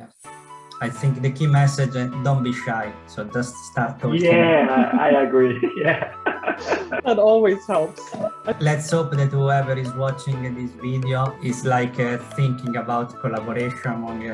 Yeah. I think the key message, don't be shy. So just start talking. Yeah, I agree. Yeah. That always helps. Let's hope that whoever is watching this video is like thinking about collaboration among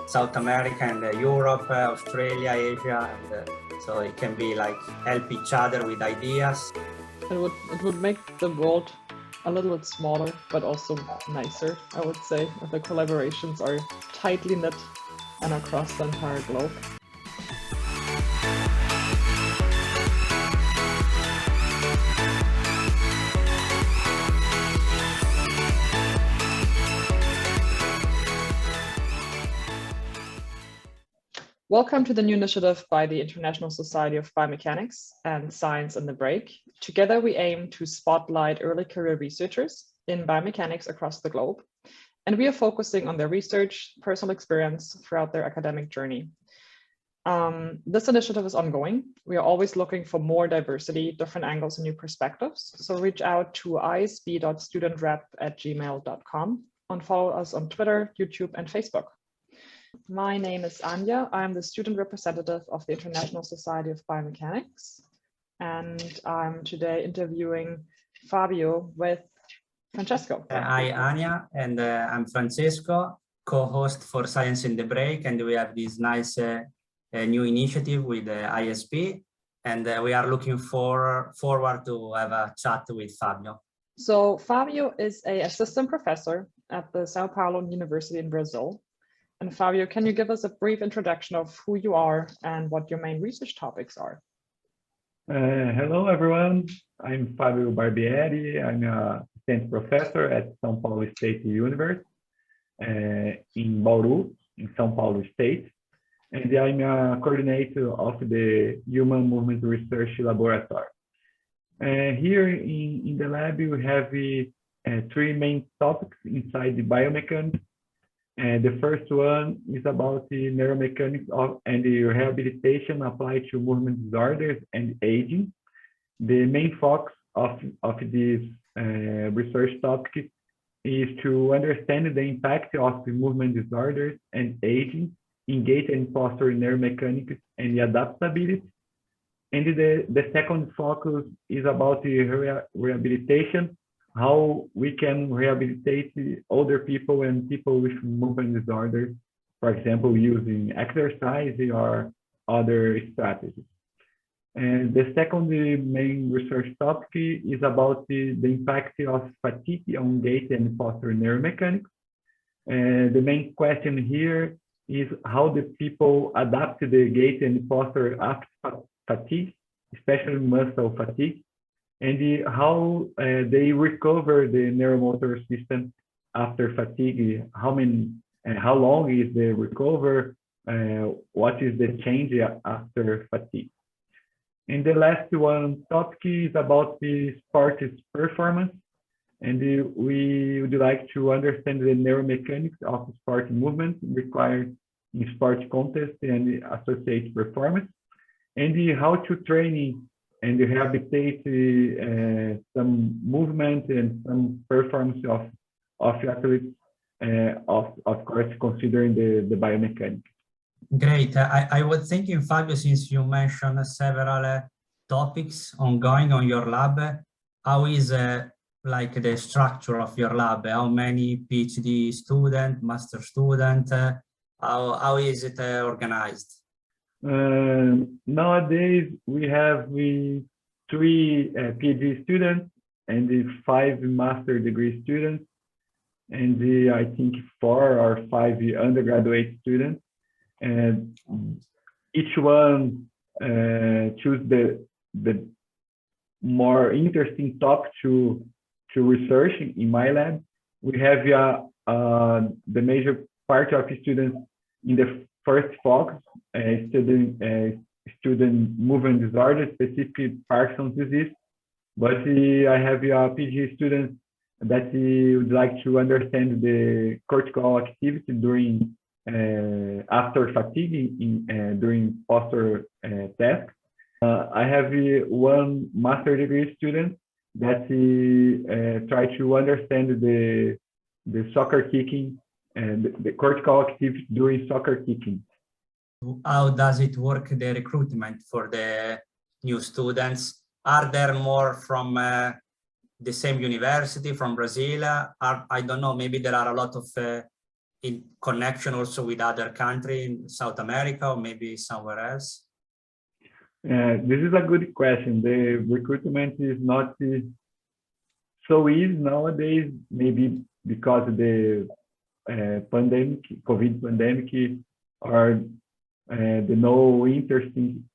South America and Europe, Australia, Asia. And, so it can be like help each other with ideas. It would make the world a little bit smaller, but also nicer, I would say, if the collaborations are tightly knit and across the entire globe. Welcome to the new initiative by the International Society of Biomechanics and Science in the Break. Together, we aim to spotlight early career researchers in biomechanics across the globe. And we are focusing on their research, personal experience throughout their academic journey. This initiative is ongoing. We are always looking for more diversity, different angles, and new perspectives. So reach out to isp.studentrep@gmail.com and follow us on Twitter, YouTube, and Facebook. My name is Anja. I'm the student representative of the International Society of Biomechanics. And I'm today interviewing Fabio with Francesco. Hi, Anja, and I'm Francesco, co-host for Science in the Break, and we have this nice new initiative with the ISP, and we are looking forward to have a chat with Fabio. So Fabio is an assistant professor at the São Paulo University in Brazil. And Fabio, can you give us a brief introduction of who you are and what your main research topics are? Hello, everyone. I'm Fabio Barbieri. I'm a assistant professor at São Paulo State University in Bauru, in São Paulo State. And I'm a coordinator of the Human Movement Research Laboratory. Here in the lab, we have three main topics inside the biomechanics. The first one is about the neuromechanics and the rehabilitation applied to movement disorders and aging. The main focus of this research topic is to understand the impact of the movement disorders and aging in gait and posture neuromechanics and the adaptability. And the second focus is about the rehabilitation, how we can rehabilitate older people and people with movement disorders, for example, using exercise or other strategies. And the second main research topic is about the impact of fatigue on gait and posture neuromechanics. The main question here is how the people adapt the gait and posture after fatigue, especially muscle fatigue, and how they recover the neuromotor system after fatigue. How long is the recover? What is the change after fatigue? And the last one topic is about the sports performance, and we would like to understand the neuromechanics of sport movement required in sport contests and associated performance, and how to train and rehabilitate some movement and some performance of athletes, of course, considering the biomechanics. Great. I was thinking, Fabio, since you mentioned several topics ongoing on your lab, how is like the structure of your lab? How many PhD student, master student? How is it organized? Nowadays, we have three PhD students and 5 master degree students, and I think 4 or 5 undergraduate students. And each one choose the more interesting topic to research in my lab. We have the major part of students in the first focus, student movement disorder, specific Parkinson's disease. But I have a PhD student that would like to understand the cortical activity during after fatigue during posture tasks. I have one master degree student that try to understand the soccer kicking the cortical activity during soccer kicking. How does it work, the recruitment for the new students? Are there more from the same university, from Brazil? I don't know, maybe there are a lot of in connection also with other countries in South America or maybe somewhere else? This is a good question. The recruitment is not so easy nowadays, maybe because the pandemic, COVID pandemic, or the no interesting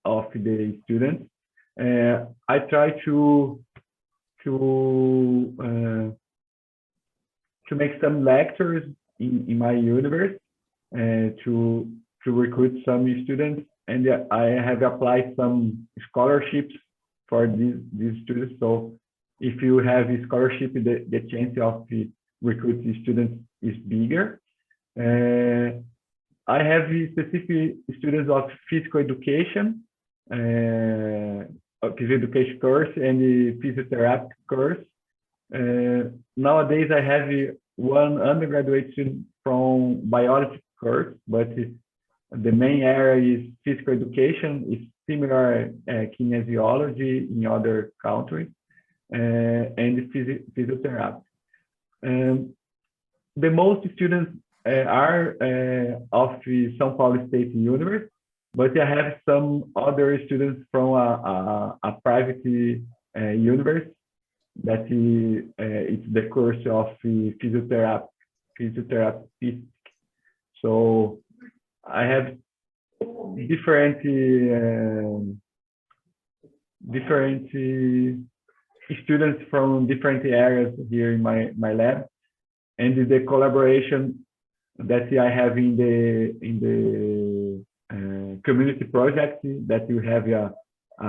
of the students. I try to make some lectures in my university to recruit some students, and I have applied some scholarships for these students. So if you have a scholarship, the chance of recruiting students is bigger. I have specific students of physical education, physical education course, and the physiotherapy course. Nowadays, I have one undergraduate student from biology course, but the main area is physical education. It's similar kinesiology in other countries, and physiotherapy. The most students are of the São Paulo State University, but I have some other students from a private university that it's the course of physiotherapy. So I have different students from different areas here in my lab, and the collaboration that I have in the community project, that you have a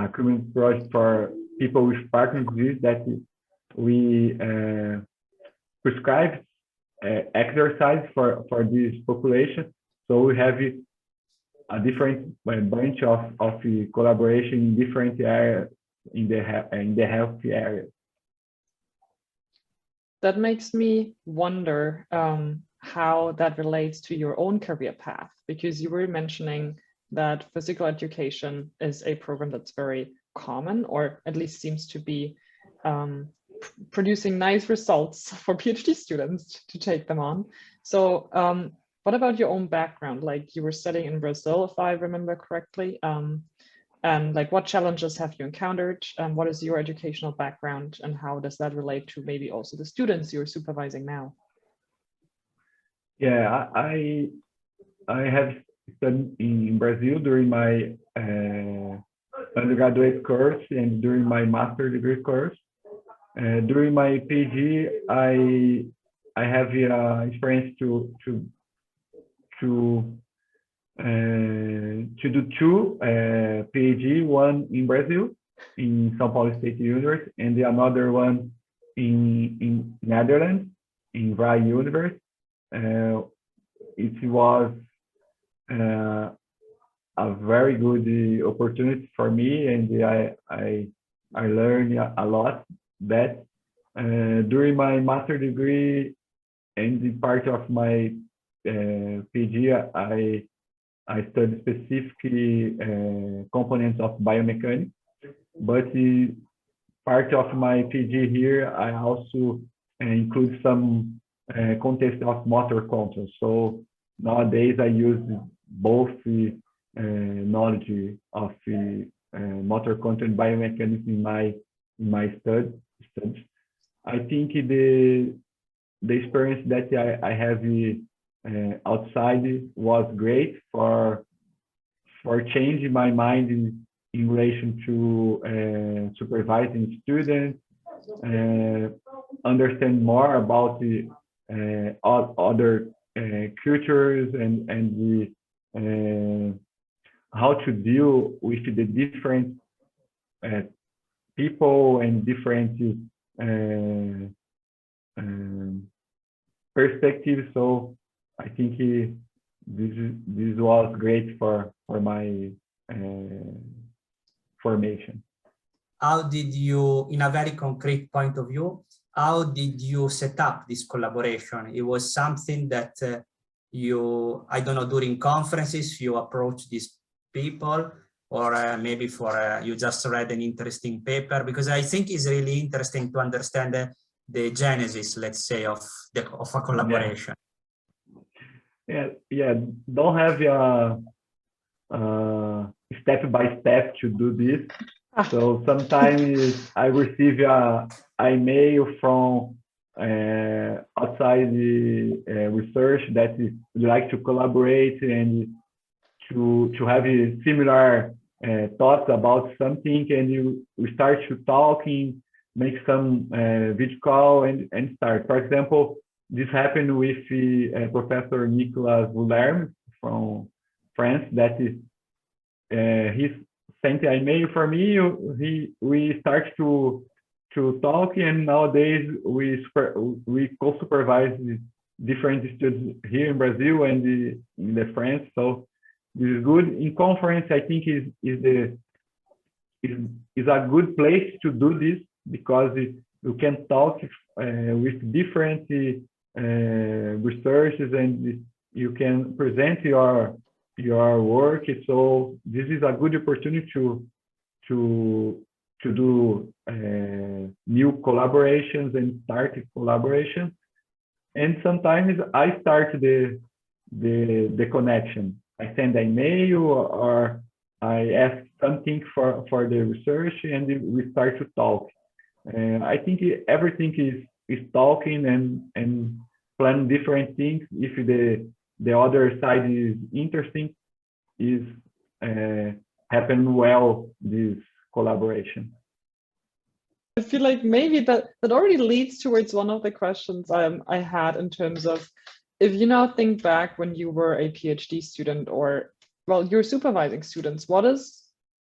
community project for people with Parkinson's disease, that we prescribe exercise for this population. So we have a different bunch of collaboration in different areas in the health area. That makes me wonder how that relates to your own career path, because you were mentioning that physical education is a program that's very common, or at least seems to be producing nice results for PhD students to take them on. So what about your own background? Like, you were studying in Brazil, if I remember correctly. And like, what challenges have you encountered? And what is your educational background, and how does that relate to maybe also the students you're supervising now? Yeah, I have studied in Brazil during my undergraduate course and during my master degree course. During my PhD, I have experience to do two PhD, one in Brazil, in São Paulo State University, and another one in Netherlands, in Vrij University. It was a very good opportunity for me, and I learned a lot. That during my master degree and the part of my PhD, I studied specifically components of biomechanics, but part of my PhD here, I also include some context of motor control. So nowadays I use both the knowledge of the motor control and biomechanics in my studies. I think the experience that I have outside was great for changing my mind in relation to supervising students, understand more about the other cultures and the how to deal with the different people and different perspectives. So I think this was great for my formation. How did you, in a very concrete point of view, how did you set up this collaboration? It was something that you, I don't know, during conferences, you approach these people, or maybe for you just read an interesting paper? Because I think it's really interesting to understand the genesis, let's say, of a collaboration. Yeah. Don't have step by step to do this. So sometimes I receive an email from outside the research that would like to collaborate and to have a similar thoughts about something, and we start to talking, make some video call and start. For example, this happened with Professor Nicolas Guilherme from France. That is, he sent an email for me. We start to talk, and nowadays we co-supervise different students here in Brazil and in the France. So this is good. In conference, I think is a good place to do this, because you can talk with different researchers, and you can present your work. So this is a good opportunity to do new collaborations and start collaborations. And sometimes I start the connection. I send an email, or I ask something for the research, and we start to talk. I think everything is talking and plan different things. If the other side is interesting, is happen well, this collaboration. I feel like maybe that already leads towards one of the questions I had, in terms of, if you now think back when you were a PhD student, or, well, you're supervising students, what is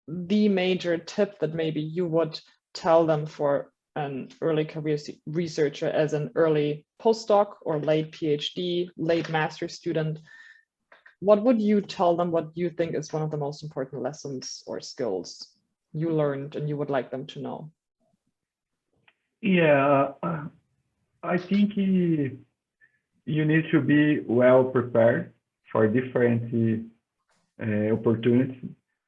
the major tip that maybe you would tell them for an early career researcher, as an early postdoc or late PhD, late master student? What would you tell them? What you think is one of the most important lessons or skills you learned and you would like them to know? Yeah, I think you need to be well prepared for different opportunities,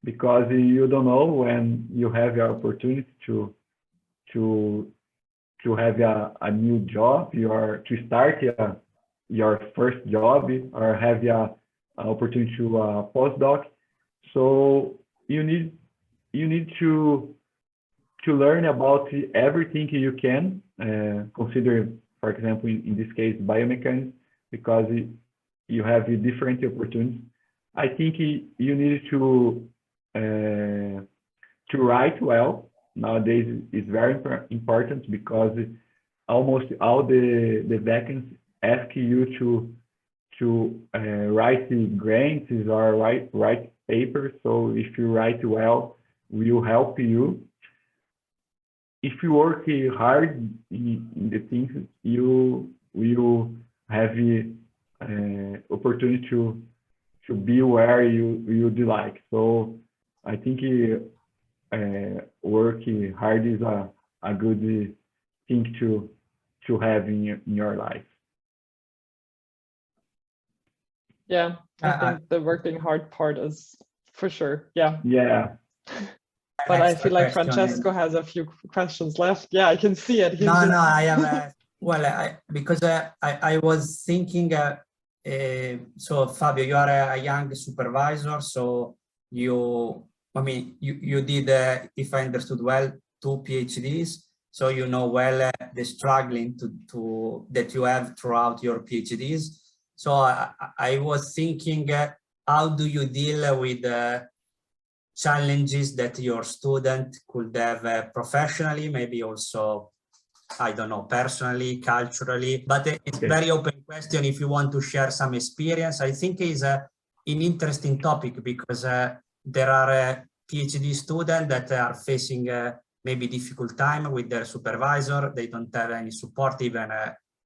because you don't know when you have the opportunity to have a new job, to start your first job, or have an opportunity to postdoc. So you need to learn about everything you can, consider, for example, in this case, biomechanics, because you have different opportunities. I think you need to write well. Nowadays, it's very important, because almost all the vacancies ask you to write grants or write papers. So if you write well, will help you. If you work hard in the things, you will have the opportunity to be where you like. So I think working hard is a good thing to have in your life. Yeah, I think the working hard part is for sure. Yeah. Yeah. But I feel like Francesco has a few questions left. Yeah, I can see it. No, I have. Well, because I was thinking. So Fabio, you are a young supervisor. So you did, if I understood well, 2 PhDs. So you know well the struggling to that you have throughout your PhDs. So I was thinking, how do you deal with challenges that your student could have professionally, maybe also, I don't know, personally, culturally, but it's very open question if you want to share some experience. I think it's an interesting topic, because there are PhD students that are facing maybe difficult time with their supervisor. They don't have any support, even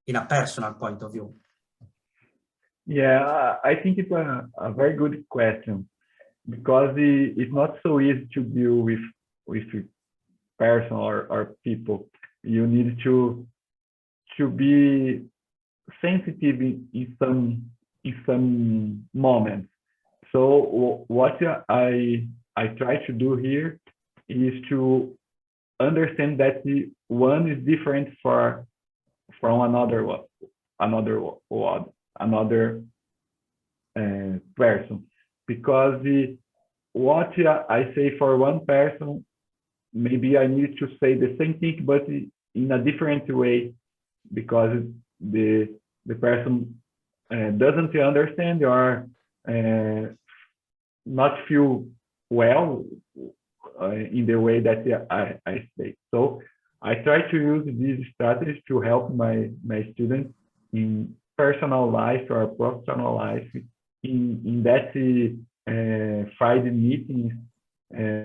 in a personal point of view. Yeah, I think it's a very good question, because it's not so easy to deal with person or people. You need to to be sensitive in some moments. So what I try to do here is to understand that one is different from another person, because what I say for one person, maybe I need to say the same thing but in a different way, because the person doesn't understand or not feel well in the way that I say. So I try to use these strategies to help my students in personal life or professional life, in that Friday meetings.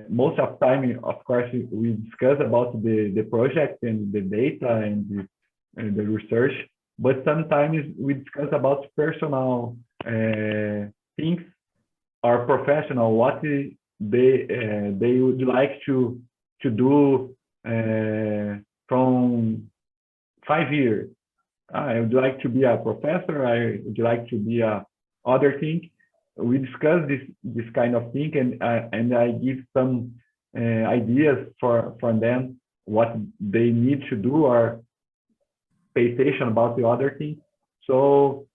Most of the time, of course, we discuss about the project and the data and the research, but sometimes we discuss about personal things or professional, what they would like to do from 5 years. I would like to be a professor. I would like to be a other thing. We discuss this kind of thing, and I give some ideas for them what they need to do or pay attention about the other thing. So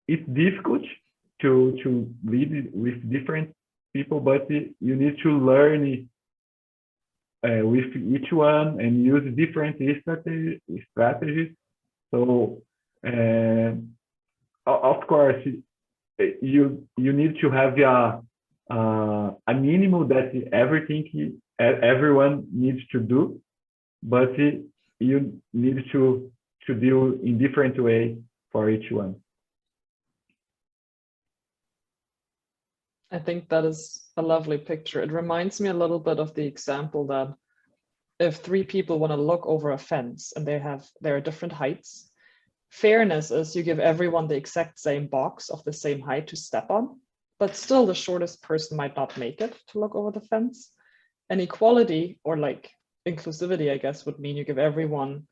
it's difficult to lead with different people, but you need to learn with each one and use different strategies. So of course, you need to have a minimum that everyone needs to do, but you need to deal in different way for each one. I think that is a lovely picture. It reminds me a little bit of the example that if 3 people want to look over a fence and there are different heights, fairness is you give everyone the exact same box of the same height to step on, but still the shortest person might not make it to look over the fence. And equality, or like inclusivity, I guess, would mean you give everyone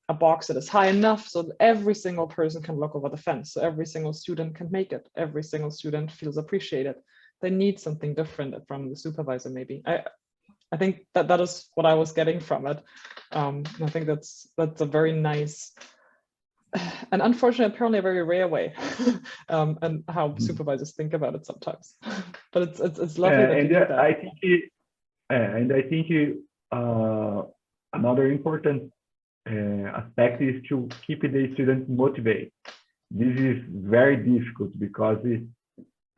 a box that is high enough so that every single person can look over the fence. So every single student can make it. Every single student feels appreciated. They need something different from the supervisor, maybe. I think that is what I was getting from it. I think that's a very nice, and unfortunately, apparently a very rare way, and how supervisors think about it sometimes. But it's lovely that you do that. I think another important aspect is to keep the students motivated. This is very difficult because it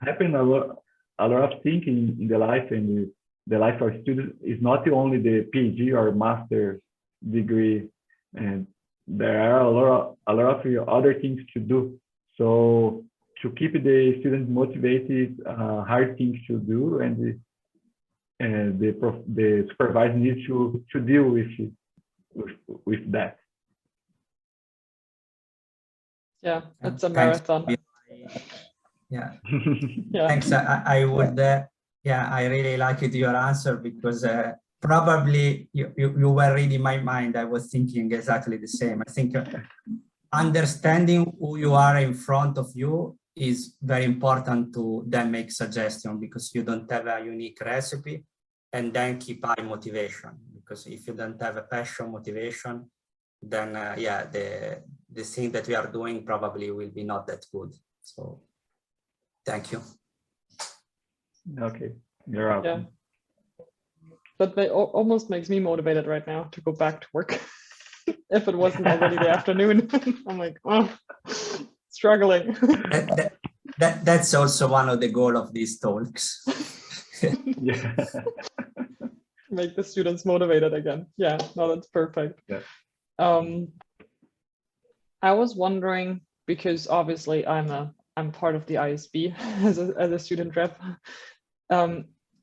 happens a lot of things in the life, and the life of students is not only the PhD or master degree, and there are a lot of other things to do. So to keep the students motivated is a hard thing to do, and the supervisor needs to deal with that. Yeah, it's a marathon. Yeah. Yeah. Thanks. I would. I really liked your answer, because probably you were reading my mind. I was thinking exactly the same. I think understanding who you are in front of you is very important to then make suggestion, because you don't have a unique recipe, and then keep high motivation, because if you don't have a passion, motivation, then the thing that we are doing probably will be not that good. So thank you. Okay, you're welcome. Yeah. But it almost makes me motivated right now to go back to work. If it wasn't already the afternoon. I'm like, oh, struggling. That's also one of the goals of these talks. Yeah. Make the students motivated again. Yeah, no, that's perfect. Yeah. I was wondering, because obviously I'm part of the ISB as a student rep.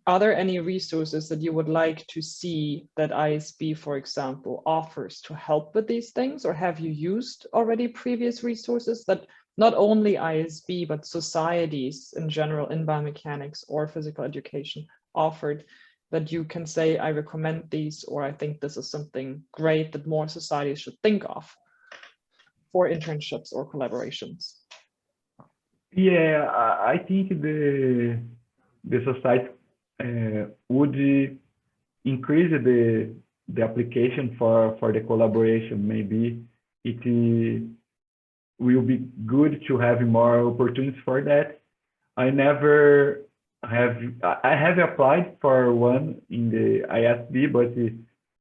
Are there any resources that you would like to see that ISB, for example, offers to help with these things? Or have you used already previous resources that not only ISB, but societies in general in biomechanics or physical education offered that you can say, I recommend these, or I think this is something great that more societies should think of for internships or collaborations? Yeah, I think the society would increase the application for the collaboration. Maybe it will be good to have more opportunities for that. I have applied for one in the ISB, but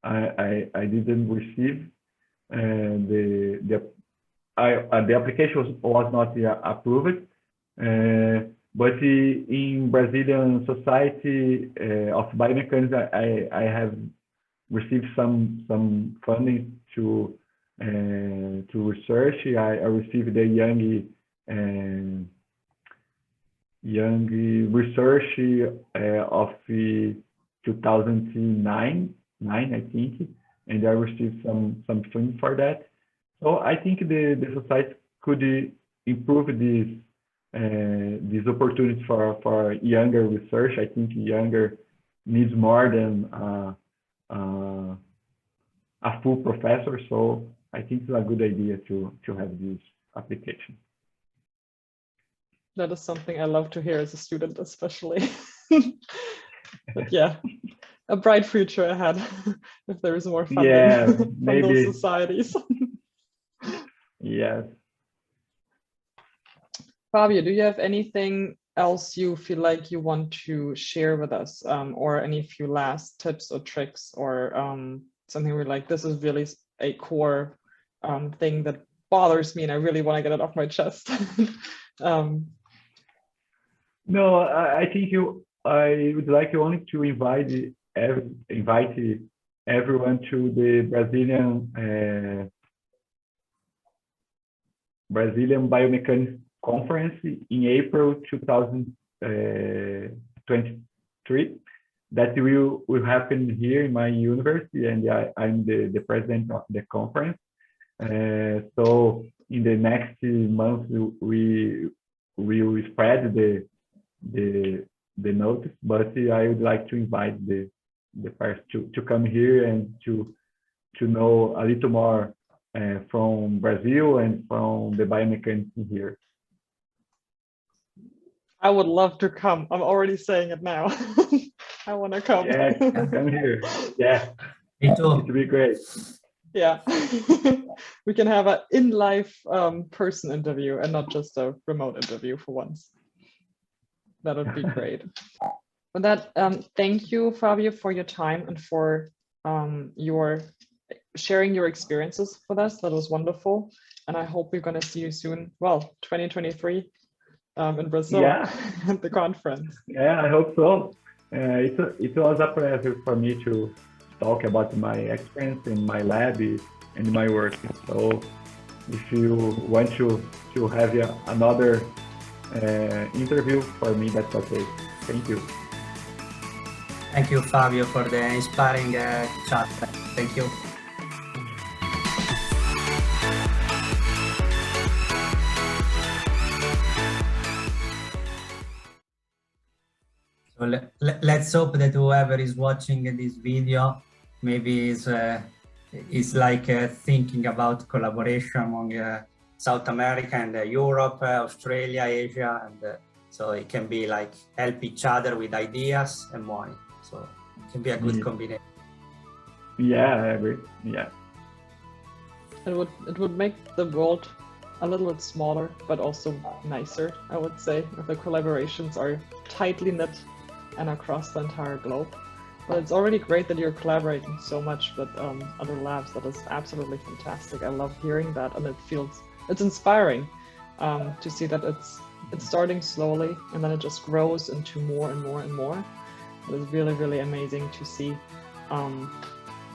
I didn't receive the application was not approved. But in Brazilian Society of Biomechanics, I have received some funding to research. I received the young research of 2009, I think, and I received some funding for that. So I think the society could improve these opportunities for younger research. I think younger needs more than a full professor. So I think it's a good idea to have this application. That is something I love to hear as a student, especially. But yeah, a bright future ahead if there is more funding from those societies. Yes. Fabio, do you have anything else you feel like you want to share with us, or any few last tips or tricks, or something we're like, this is really a core thing that bothers me and I really want to get it off my chest? No, I think I would like only to invite everyone to the Brazilian Biomechanics Conference in April 2023. That will happen here in my university, and I'm the president of the conference. So in the next month we will spread the notice, but I would like to invite the parents to come here and to know a little more from Brazil and from the biomechanics here. I would love to come. I'm already saying it now. I want to come. Yeah, come here. Yeah, Me too. it would be great. Yeah. We can have an in-life person interview and not just a remote interview for once. That would be great. With that, thank you, Fabio, for your time and for your sharing your experiences with us. That was wonderful. And I hope we're going to see you soon. Well, 2023 in Brazil, Yeah. at the conference. Yeah, I hope so. It was a pleasure for me to talk about my experience in my lab and my work. So if you want to have another interview for me, that's okay. Thank you. Thank you, Fabio, for the inspiring chat. Thank you. So let's hope that whoever is watching this video maybe is like thinking about collaboration among South America and Europe, Australia, Asia, and so it can be like help each other with ideas and money. So it can be a good combination. Yeah, I agree. Yeah. It would make the world a little bit smaller, but also nicer, I would say, if the collaborations are tightly knit and across the entire globe. But it's already great that you're collaborating so much with other labs. That is absolutely fantastic. I love hearing that, and it's inspiring to see that it's starting slowly and then it just grows into more and more and more. It is really, really amazing to see